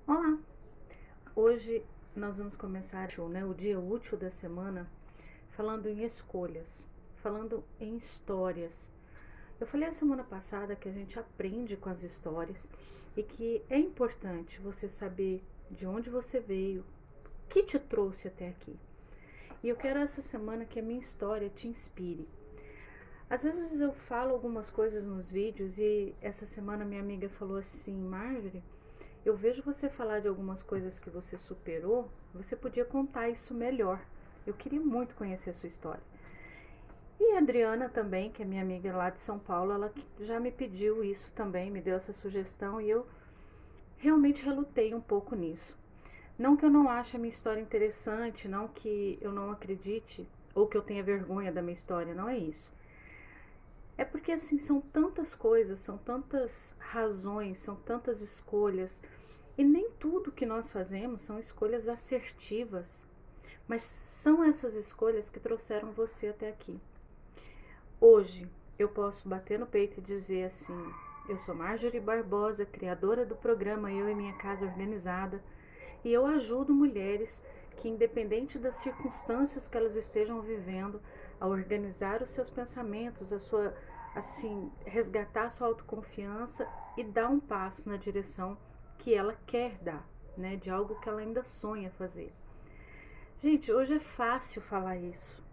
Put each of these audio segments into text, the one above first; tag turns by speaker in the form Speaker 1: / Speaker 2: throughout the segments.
Speaker 1: Olá! Hoje nós vamos começar o dia útil da semana falando em escolhas, falando em histórias. Eu falei a semana passada que a gente aprende com as histórias e que é importante você saber de onde você veio, o que te trouxe até aqui. E eu quero essa semana que a minha história te inspire. Às vezes eu falo algumas coisas nos vídeos e essa semana minha amiga falou assim: Marjorie, eu vejo você falar de algumas coisas que você superou, você podia contar isso melhor. Eu queria muito conhecer a sua história. E a Adriana também, que é minha amiga lá de São Paulo, ela já me pediu isso também, me deu essa sugestão e eu realmente relutei um pouco nisso. Não que eu não ache a minha história interessante, não que eu não acredite ou que eu tenha vergonha da minha história, não é isso. É porque assim, são tantas coisas, são tantas razões, são tantas escolhas. E nem tudo que nós fazemos são escolhas assertivas, mas são essas escolhas que trouxeram você até aqui. Hoje eu posso bater no peito e dizer assim: eu sou Marjorie Barbosa, criadora do programa Eu e Minha Casa Organizada, e eu ajudo mulheres que, independente das circunstâncias que elas estejam vivendo, a organizar os seus pensamentos, a sua, assim, resgatar a sua autoconfiança e dar um passo na direção que ela quer dar, né, de algo que ela ainda sonha fazer. Gente, hoje é fácil falar isso,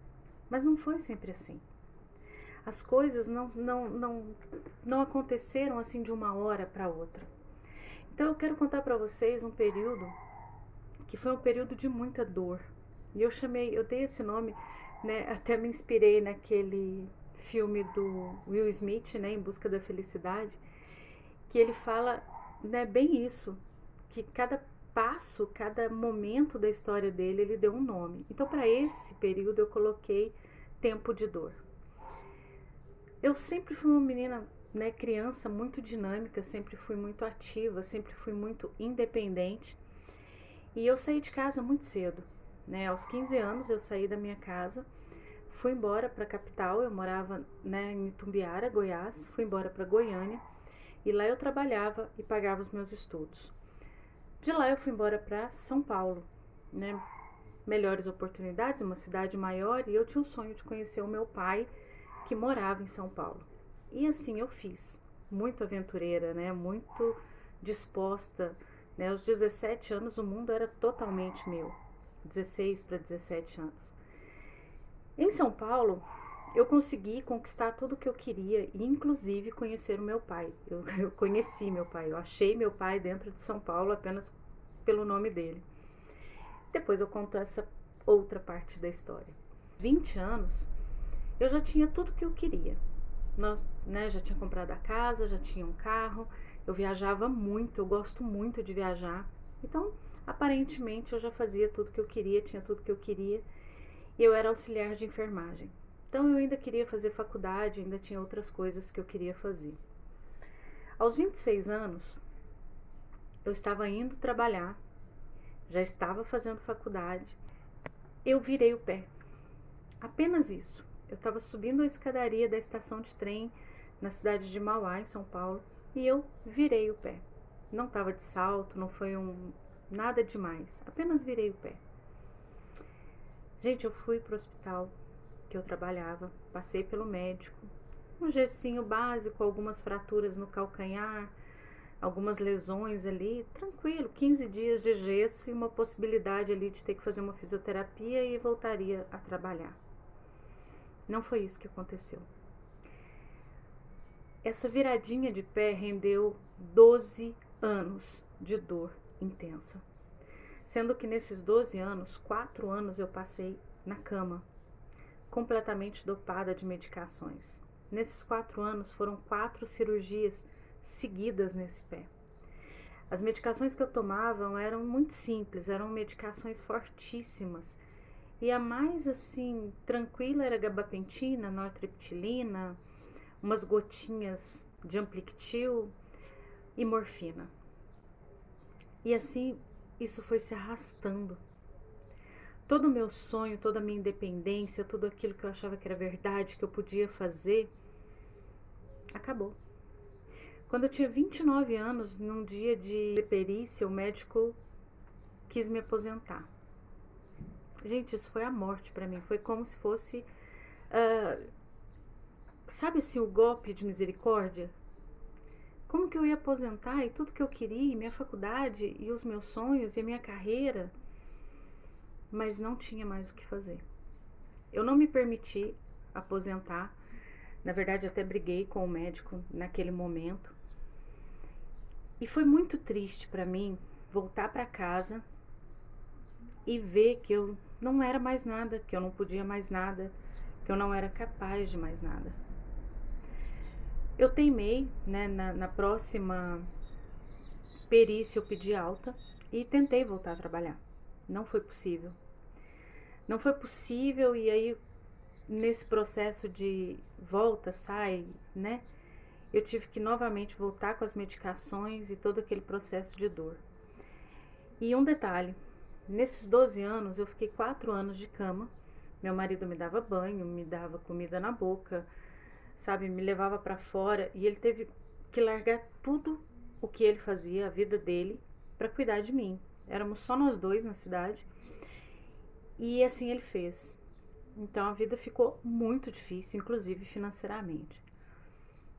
Speaker 1: mas não foi sempre assim. As coisas não aconteceram assim de uma hora para outra. Então eu quero contar para vocês um período que foi um período de muita dor. E eu dei esse nome, né, até me inspirei naquele filme do Will Smith, né, Em Busca da Felicidade, que ele fala, né, bem isso, que cada passo, cada momento da história dele, ele deu um nome. Então, para esse período, eu coloquei tempo de dor. Eu sempre fui uma menina, né, criança muito dinâmica, sempre fui muito ativa, sempre fui muito independente. E eu saí de casa muito cedo, né? Aos 15 anos eu saí da minha casa, fui embora para a capital, eu morava, né, em Itumbiara, Goiás, fui embora para Goiânia e lá eu trabalhava e pagava os meus estudos. De lá eu fui embora para São Paulo, né? Melhores oportunidades, uma cidade maior, e eu tinha o sonho de conhecer o meu pai que morava em São Paulo. E assim eu fiz, muito aventureira, né? Muito disposta, né? Aos 17 anos o mundo era totalmente meu. 16 para 17 anos. Em São Paulo, eu consegui conquistar tudo o que eu queria, inclusive conhecer o meu pai. Eu conheci meu pai, eu achei meu pai dentro de São Paulo apenas pelo nome dele. Depois eu conto essa outra parte da história. 20 anos, eu já tinha tudo o que eu queria. Nós, né, já tinha comprado a casa, já tinha um carro, eu viajava muito, eu gosto muito de viajar. Então, aparentemente, eu já fazia tudo que eu queria, tinha tudo que eu queria. E eu era auxiliar de enfermagem. Então, eu ainda queria fazer faculdade, ainda tinha outras coisas que eu queria fazer. Aos 26 anos, eu estava indo trabalhar, já estava fazendo faculdade, eu virei o pé. Apenas isso. Eu estava subindo a escadaria da estação de trem na cidade de Mauá, em São Paulo, e eu virei o pé. Não estava de salto, não foi nada demais, apenas virei o pé. Gente, eu fui pro hospital que eu trabalhava, passei pelo médico, um gessinho básico, algumas fraturas no calcanhar, algumas lesões ali, tranquilo, 15 dias de gesso e uma possibilidade ali de ter que fazer uma fisioterapia e voltaria a trabalhar. Não foi isso que aconteceu. Essa viradinha de pé rendeu 12 anos de dor intensa. Sendo que nesses 12 anos, 4 anos eu passei na cama, completamente dopada de medicações. Nesses 4 anos foram 4 cirurgias seguidas nesse pé. As medicações que eu tomava eram muito simples, eram medicações fortíssimas. E a mais assim tranquila era gabapentina, nortriptilina, umas gotinhas de Amplictil e morfina. E assim isso foi se arrastando. Todo o meu sonho, toda a minha independência, tudo aquilo que eu achava que era verdade, que eu podia fazer, acabou. Quando eu tinha 29 anos, num dia de perícia, o médico quis me aposentar. Gente, isso foi a morte pra mim. Foi como se fosse, sabe assim, o golpe de misericórdia? Como que eu ia aposentar e tudo que eu queria, minha faculdade e os meus sonhos e a minha carreira, mas não tinha mais o que fazer. Eu não me permiti aposentar. Na verdade, até briguei com o médico naquele momento. E foi muito triste para mim voltar para casa e ver que eu não era mais nada, que eu não podia mais nada, que eu não era capaz de mais nada. Eu teimei, né, na próxima perícia eu pedi alta e tentei voltar a trabalhar. Não foi possível. Não foi possível, e aí nesse processo de volta, sai, né? Eu tive que novamente voltar com as medicações e todo aquele processo de dor. E um detalhe, nesses 12 anos eu fiquei 4 anos de cama. Meu marido me dava banho, me dava comida na boca, sabe, me levava para fora, e ele teve que largar tudo o que ele fazia, a vida dele, para cuidar de mim. Éramos só nós dois na cidade. E assim ele fez. Então a vida ficou muito difícil, inclusive financeiramente.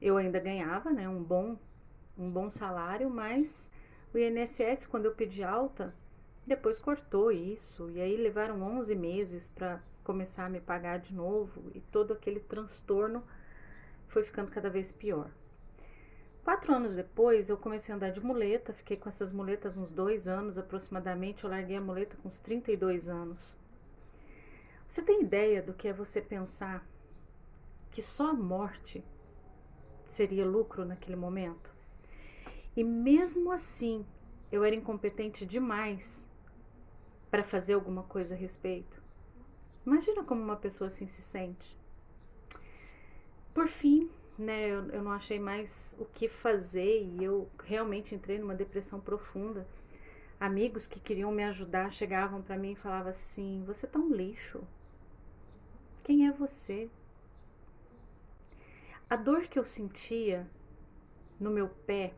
Speaker 1: Eu ainda ganhava, né, um bom salário, mas o INSS, quando eu pedi alta, depois cortou isso. E aí levaram 11 meses para começar a me pagar de novo, e todo aquele transtorno foi ficando cada vez pior. 4 anos depois, eu comecei a andar de muleta, fiquei com essas muletas uns 2 anos aproximadamente. Eu larguei a muleta com uns 32 anos. Você tem ideia do que é você pensar que só a morte seria lucro naquele momento? E mesmo assim, eu era incompetente demais para fazer alguma coisa a respeito. Imagina como uma pessoa assim se sente. Por fim, né, eu não achei mais o que fazer e eu realmente entrei numa depressão profunda. Amigos que queriam me ajudar chegavam para mim e falavam assim: você tá um lixo. Quem é você? A dor que eu sentia no meu pé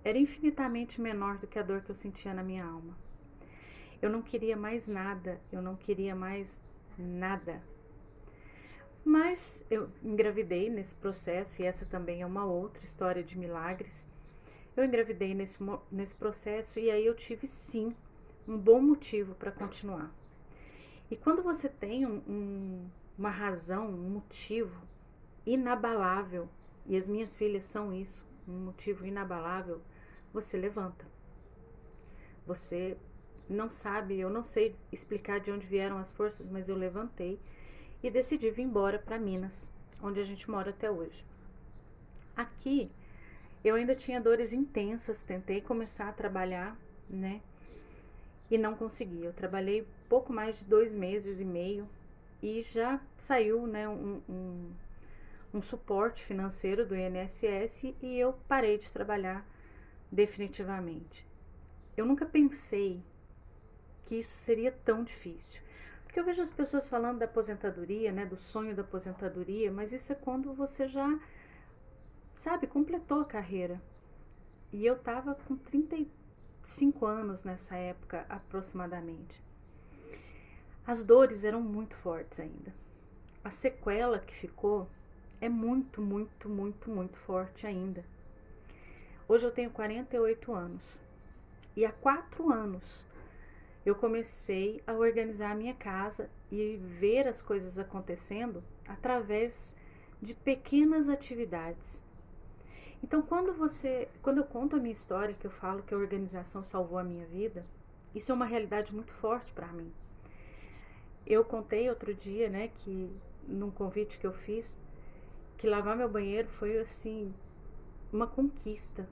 Speaker 1: era infinitamente menor do que a dor que eu sentia na minha alma. Eu não queria mais nada, eu não queria mais nada. Mas eu engravidei nesse processo, e essa também é uma outra história de milagres. Eu engravidei nesse processo, e aí eu tive sim um bom motivo para continuar. E quando você tem uma razão, um motivo inabalável, e as minhas filhas são isso, um motivo inabalável, você levanta. Você não sabe, eu não sei explicar de onde vieram as forças, mas eu levantei e decidi vir embora para Minas, onde a gente mora até hoje. Aqui eu ainda tinha dores intensas, tentei começar a trabalhar, né? E não consegui. Eu trabalhei pouco mais de 2 meses e meio e já saiu, né, um suporte financeiro do INSS e eu parei de trabalhar definitivamente. Eu nunca pensei que isso seria tão difícil. Porque eu vejo as pessoas falando da aposentadoria, né, do sonho da aposentadoria, mas isso é quando você já, sabe, completou a carreira. E eu tava com 35 anos nessa época, aproximadamente. As dores eram muito fortes ainda. A sequela que ficou é muito, muito, muito, muito forte ainda. Hoje eu tenho 48 anos. E há 4 anos eu comecei a organizar a minha casa e ver as coisas acontecendo através de pequenas atividades. Então, quando eu conto a minha história, que eu falo que a organização salvou a minha vida, isso é uma realidade muito forte para mim. Eu contei outro dia, né, que num convite que eu fiz, que lavar meu banheiro foi assim uma conquista.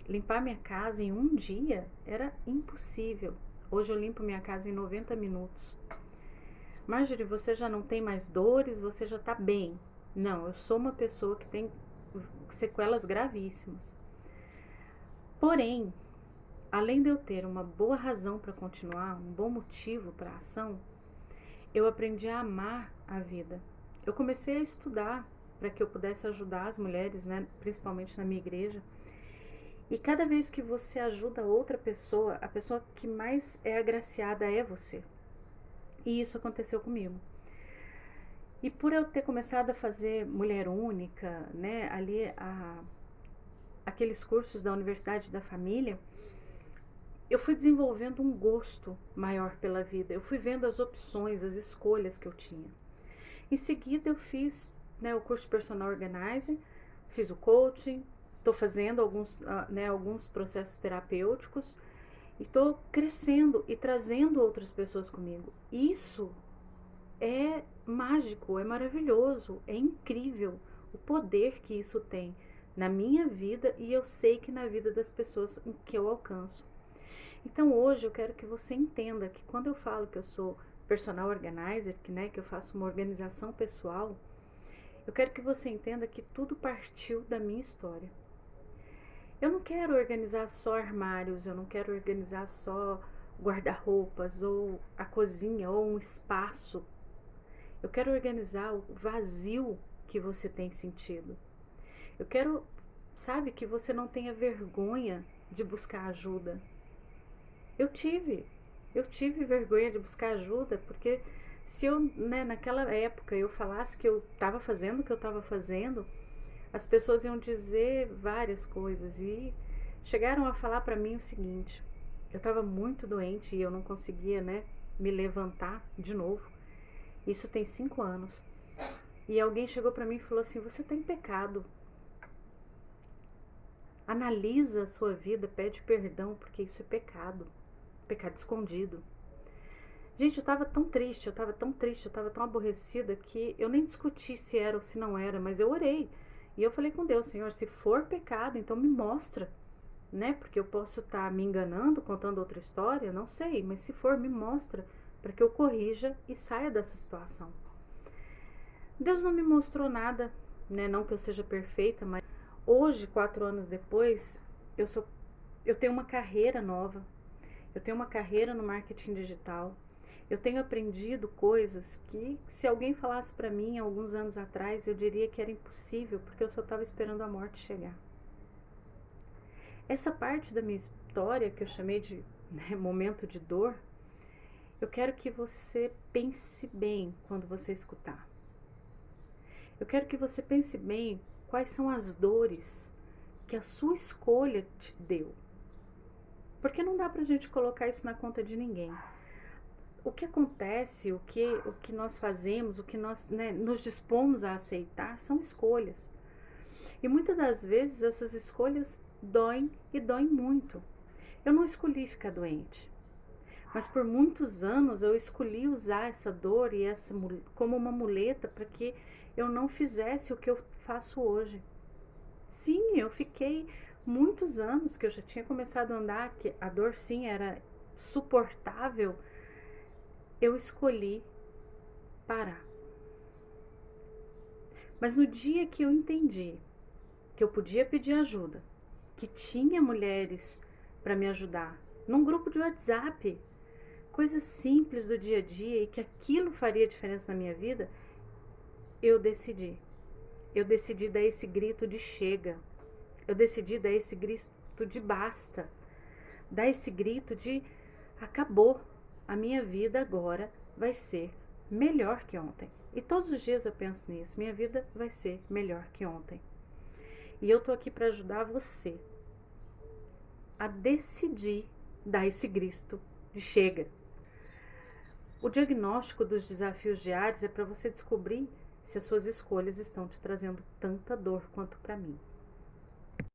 Speaker 1: Limpar minha casa em um dia era impossível. Hoje eu limpo minha casa em 90 minutos. Marjorie, você já não tem mais dores? Você já tá bem? Não, eu sou uma pessoa que tem sequelas gravíssimas. Porém, além de eu ter uma boa razão para continuar, um bom motivo para a ação, eu aprendi a amar a vida. Eu comecei a estudar para que eu pudesse ajudar as mulheres, né, principalmente na minha igreja, E cada vez que você ajuda outra pessoa, a pessoa que mais é agraciada é você. E isso aconteceu comigo. E por eu ter começado a fazer Mulher Única, né, ali aqueles cursos da Universidade da Família, eu fui desenvolvendo um gosto maior pela vida. Eu fui vendo as opções, as escolhas que eu tinha. Em seguida eu fiz, né, o curso de Personal Organizer, fiz o coaching, estou fazendo alguns processos terapêuticos e estou crescendo e trazendo outras pessoas comigo. Isso é mágico, é maravilhoso, é incrível o poder que isso tem na minha vida e eu sei que na vida das pessoas em que eu alcanço. Então hoje eu quero que você entenda que quando eu falo que eu sou personal organizer, que eu faço uma organização pessoal, eu quero que você entenda que tudo partiu da minha história. Eu não quero organizar só armários, eu não quero organizar só guarda-roupas ou a cozinha ou um espaço. Eu quero organizar o vazio que você tem sentido. Eu quero, sabe, que você não tenha vergonha de buscar ajuda. Eu tive vergonha de buscar ajuda, porque se eu, né, naquela época eu falasse que eu estava fazendo o que eu estava fazendo, as pessoas iam dizer várias coisas e chegaram a falar para mim o seguinte: eu estava muito doente e eu não conseguia, né, me levantar de novo. Isso tem 5 anos. E alguém chegou para mim e falou assim: você está em pecado. Analisa a sua vida, pede perdão, porque isso é pecado. Pecado escondido. Gente, eu estava tão triste, eu estava tão aborrecida que eu nem discuti se era ou se não era, mas eu orei. E eu falei com Deus: Senhor, se for pecado, então me mostra, né? Porque eu posso estar me enganando, contando outra história, não sei, mas se for, me mostra para que eu corrija e saia dessa situação. Deus não me mostrou nada, né? Não que eu seja perfeita, mas hoje, 4 anos depois, eu tenho uma carreira nova. Eu tenho uma carreira no marketing digital. Eu tenho aprendido coisas que, se alguém falasse para mim alguns anos atrás, eu diria que era impossível, porque eu só estava esperando a morte chegar. Essa parte da minha história, que eu chamei de, né, momento de dor, eu quero que você pense bem quando você escutar. Eu quero que você pense bem quais são as dores que a sua escolha te deu. Porque não dá pra gente colocar isso na conta de ninguém. O que acontece, o que nós fazemos, o que nós, né, nos dispomos a aceitar são escolhas. E muitas das vezes essas escolhas doem e doem muito. Eu não escolhi ficar doente, mas por muitos anos eu escolhi usar essa dor e como uma muleta para que eu não fizesse o que eu faço hoje. Sim, eu fiquei muitos anos que eu já tinha começado a andar, que a dor sim era suportável, eu escolhi parar. Mas no dia que eu entendi que eu podia pedir ajuda, que tinha mulheres para me ajudar, num grupo de WhatsApp, coisas simples do dia a dia e que aquilo faria diferença na minha vida, eu decidi. Eu decidi dar esse grito de chega. Eu decidi dar esse grito de basta. Dar esse grito de acabou. A minha vida agora vai ser melhor que ontem. E todos os dias eu penso nisso. Minha vida vai ser melhor que ontem. E eu tô aqui para ajudar você a decidir dar esse grito de chega. O diagnóstico dos desafios diários é para você descobrir se as suas escolhas estão te trazendo tanta dor quanto para mim.